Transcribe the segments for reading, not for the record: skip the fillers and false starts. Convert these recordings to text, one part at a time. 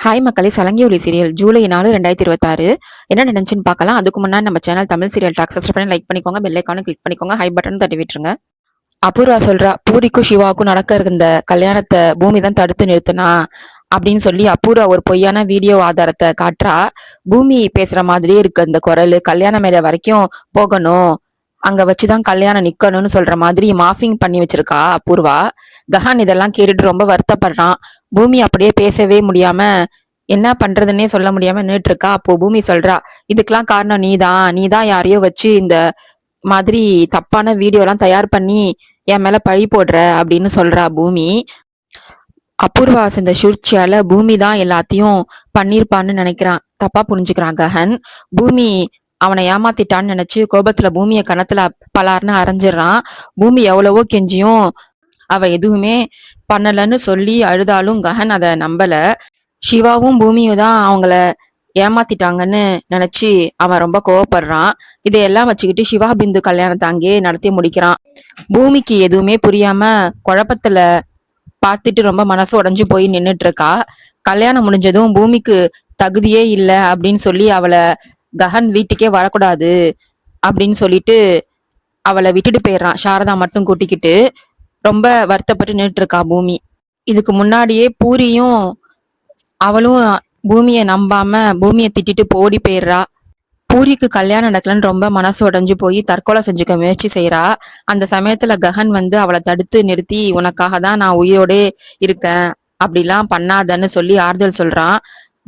Hi மக்களே, சலங்கி ஒலி serial July 4 2026 என்ன நினைச்சுன்னு பார்க்கலாம். அதுக்கு முன்னாடி நம்ம channel Tamil serial talk subscribe பண்ணி லைக் பண்ணிக்கோங்க, பெல் ஐக்கானை கிளிக் பண்ணிக்கோங்க, ஹை பட்டன் தட்டி விட்டுருங்க. அபூர்வா சொல்றா, பூரிக்கும் சிவாவுக்கும் நடக்க இருந்த கல்யாணத்தை பூமி தான் தடுத்து நிறுத்தினா அப்படின்னு சொல்லி அபூர்வா ஒரு பொய்யான வீடியோ ஆதாரத்தை காட்டுறா. பூமி பேசுற மாதிரியே இருக்கு அந்த குரல். கல்யாண மேல வரைக்கும் போகணும், அங்க வச்சுதான் கல்யாணம் நிக்கணும்னு சொல்ற மாதிரி மாஃபிங் பண்ணி வச்சிருக்கா அபூர்வா. கஹான் இதெல்லாம் கேட்டுட்டு ரொம்ப வருத்தப்படுறான். பூமி அப்படியே பேசவே முடியாம என்ன பண்றதுன்னே சொல்ல முடியாம நின்றுட்டு இருக்கா. அப்போ பூமி சொல்றா, இதுக்கெல்லாம் காரணம் நீதான் யாரையோ வச்சு இந்த மாதிரி தப்பான வீடியோ எல்லாம் தயார் பண்ணி என் மேல பழி போடுற அப்படின்னு சொல்றா பூமி. அபூர்வா இந்த சூழ்ச்சியால பூமி தான் எல்லாத்தையும் பண்ணிருப்பான்னு நினைக்கிறான், தப்பா புரிஞ்சுக்கிறான் கஹன். பூமி அவனை ஏமாத்திட்டான்னு நினைச்சு கோபத்துல பூமிய கணத்துல பலார்னு அரைஞ்சிடறான். பூமி எவ்வளவோ கெஞ்சியும் அவ எதுவுமே பண்ணலன்னு சொல்லி அழுதாலும் கஹன் அதை நம்பல. சிவாவும் பூமியும் தான் அவங்கள ஏமாத்திட்டாங்கன்னு நினைச்சு அவன் ரொம்ப கோவப்படுறான். இதையெல்லாம் வச்சுக்கிட்டு சிவா பிந்து கல்யாணத்தை அங்கேயே நடத்தி முடிக்கிறான். பூமிக்கு எதுவுமே புரியாம குழப்பத்துல பார்த்துட்டு ரொம்ப மனசு உடைஞ்சு போய் நின்றுட்டு இருக்கா. கல்யாணம் முடிஞ்சதும் பூமிக்கு தகுதியே இல்லை அப்படின்னு சொல்லி அவளை கஹன் வீட்டுக்கே வரக்கூடாது அப்படின்னு சொல்லிட்டு அவளை விட்டுட்டு போயிடுறான். சாரதா மட்டும் கூட்டிக்கிட்டு ரொம்ப வருத்தப்பட்டு நின்றுட்டு இருக்கா பூமி. இதுக்கு முன்னாடியே பூரியும் அவளும் பூமியை நம்பாம பூமியை திட்டிட்டு போடி போயிடுறா. பூரிக்கு கல்யாணம் நடக்கலன்னு ரொம்ப மனசு உடைஞ்சு போய் தற்கொலை செஞ்சுக்க முயற்சி செய்யறா. அந்த சமயத்துல கஹன் அவளை தடுத்து நிறுத்தி, உனக்காக தான் நான் உயிரோடே இருக்கேன், அப்படிலாம் பண்ணாதன்னு சொல்லி ஆறுதல் சொல்றான்.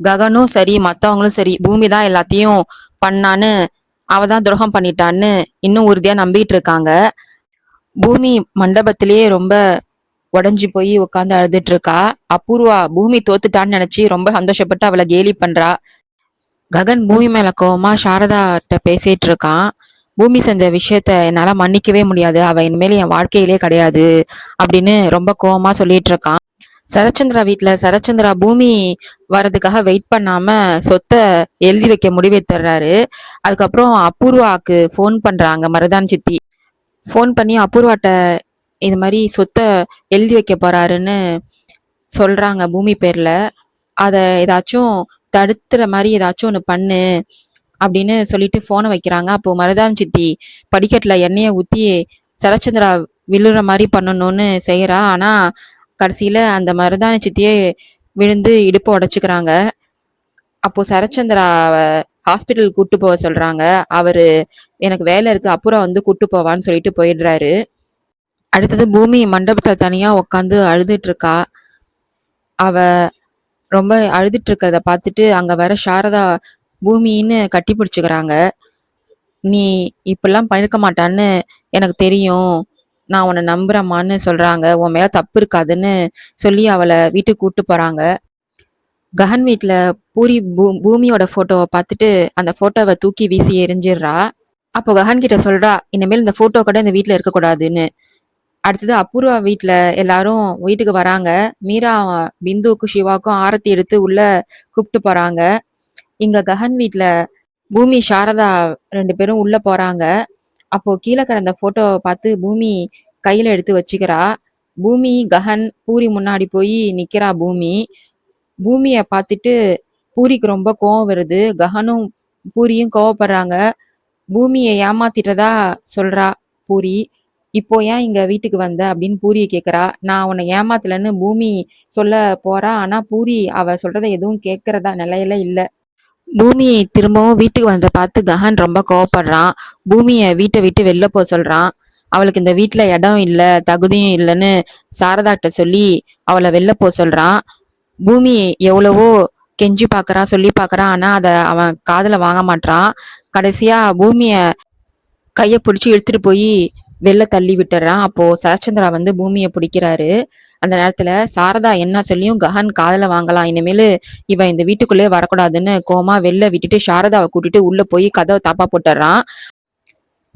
ககனும் சரி மத்தவங்களும் சரி பூமி தான் எல்லாத்தையும் பண்ணான்னு, அவ தான் துரோகம் பண்ணிட்டான்னு இன்னும் உறுதியா நம்பிட்டு இருக்காங்க. பூமி மண்டபத்திலேயே ரொம்ப உடஞ்சி போய் உட்காந்து அழுதுட்டு இருக்கா. அபூர்வா பூமி தோத்துட்டான்னு நினைச்சு ரொம்ப சந்தோஷப்பட்டு அவளை கேலி பண்றா. ககன் பூமி மேல கோவமா சாரதாட்ட பேசிட்டு இருக்கான். பூமி செஞ்ச விஷயத்த என்னால மன்னிக்கவே முடியாது, அவ இனிமேல் என் வாழ்க்கையிலே கிடையாது அப்படின்னு ரொம்ப கோவமா சொல்லிட்டு இருக்கான். சரச்சந்திரா வீட்டுல சரச்சந்திரா பூமி வர்றதுக்காக வெயிட் பண்ணாம சொத்தை எழுதி வைக்க முடிவெடுத்துறாரு. அதுக்கப்புறம் அபூர்வாக்கு ஃபோன் பண்றாங்க மருதான் சித்தி. ஃபோன் பண்ணி அபூர்வாட்ட இது மாதிரி சொத்தை எழுதி வைக்க போறாருன்னு சொல்றாங்க பூமி பேர்ல. அதை ஏதாச்சும் தடுத்துற மாதிரி ஏதாச்சும் ஒன்று பண்ணு அப்படின்னு சொல்லிட்டு போனை வைக்கிறாங்க. அப்போ மருதான் சித்தி படிக்கட்டுல எண்ணெயை ஊத்தி சரச்சந்திரா விழுற மாதிரி பண்ணணும்னு செய்யறா. ஆனா கடைசியில அந்த மருதான சித்தியே விழுந்து இடுப்பை உடைச்சுக்கிறாங்க. அப்போ சரச்சந்திராவை ஹாஸ்பிட்டல் கூட்டு போக சொல்றாங்க. அவரு எனக்கு வேலை இருக்கு, அப்புறம் கூட்டு போவான்னு சொல்லிட்டு போயிடுறாரு. அடுத்தது பூமி மண்டபத்துல தனியா உட்காந்து அழுதுட்டு இருக்கா. அவ ரொம்ப அழுதுட்டு இருக்கிறத பார்த்துட்டு அங்க வர சாரதா பூமின்னு கட்டி பிடிச்சுக்கிறாங்க. நீ இப்பெல்லாம் பண்ணிருக்க மாட்டான்னு எனக்கு தெரியும், நான் உன்னை நம்புறமான்னு சொல்றாங்க. உன் மேல தப்பு இருக்காதுன்னு சொல்லி அவளை வீட்டுக்கு கூட்டு போறாங்க. கஹன் வீட்டுல பூரி பூமியோட போட்டோவை பார்த்துட்டு அந்த போட்டோவை தூக்கி வீசி எரிஞ்சிடுறா. அப்போ கஹன் கிட்ட சொல்றா, இனிமேல் இந்த போட்டோ கூட இந்த வீட்டுல இருக்கக்கூடாதுன்னு. அடுத்தது அபூர்வா வீட்டுல எல்லாரும் வீட்டுக்கு வராங்க. மீரா பிந்துவுக்கும் சிவாவுக்கும் ஆரத்தி எடுத்து உள்ள கூப்பிட்டு போறாங்க. இங்க கஹன் வீட்டுல பூமி சாரதா 2 பேரும் உள்ள போறாங்க. அப்போ கீழே கிடந்த போட்டோவை பார்த்து பூமி கையில எடுத்து வச்சுக்கிறா. பூமி கஹன் பூரி முன்னாடி போய் நிக்கிறா. பூமிய பார்த்துட்டு பூரிக்கு ரொம்ப கோவம் வருது. கஹனும் பூரியும் கோவப்படுறாங்க. பூமியை ஏமாத்திட்டதா சொல்றா பூரி. இப்போ ஏன் இங்க வீட்டுக்கு வந்த அப்படின்னு பூரியை கேக்குறா. நான் உன்னை ஏமாத்தலன்னு பூமி சொல்ல போறா. ஆனா பூரி அவ சொல்றத எதுவும் கேட்கறதா நிலையில இல்ல. பூமி திரும்பவும் வீட்டுக்கு வந்த பார்த்து கஹன் ரொம்ப கோவப்படுறான். பூமிய வீட்டை விட்டு வெளில போக சொல்றான். அவளுக்கு இந்த வீட்டுல இடம் இல்ல, தகுதியும் இல்லைன்னு சாரதாட்ட சொல்லி அவளை வெளில போக சொல்றான். பூமி எவ்வளவோ கெஞ்சி பாக்குறா, சொல்லி பாக்குறா. ஆனா அத அவன் காதுல வாங்க மாட்டான். கடைசியா பூமிய கைய பிடிச்சி இழுத்துட்டு போய் வெளில தள்ளி விட்டுறான். அப்போ சரச்சந்திரா பூமியை பிடிக்கிறாரு. அந்த நேரத்துல சாரதா என்ன சொல்லியும் கஹன் காதல வாங்கலாம். இனிமேலு இவ இந்த வீட்டுக்குள்ளே வரக்கூடாதுன்னு கோமா வெளில விட்டுட்டு சாரதாவை கூட்டிட்டு உள்ள போய் கதவை தாப்பா போட்டுறான்.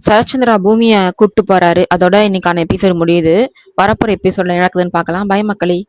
சரச்சந்திரா பூமியை கூப்பிட்டு போறாரு. அதோட இன்னைக்கான எபிசோடு முடியுது. வரப்போற எபிசோட்ல நடக்குதுன்னு பார்க்கலாம். பை மக்களே.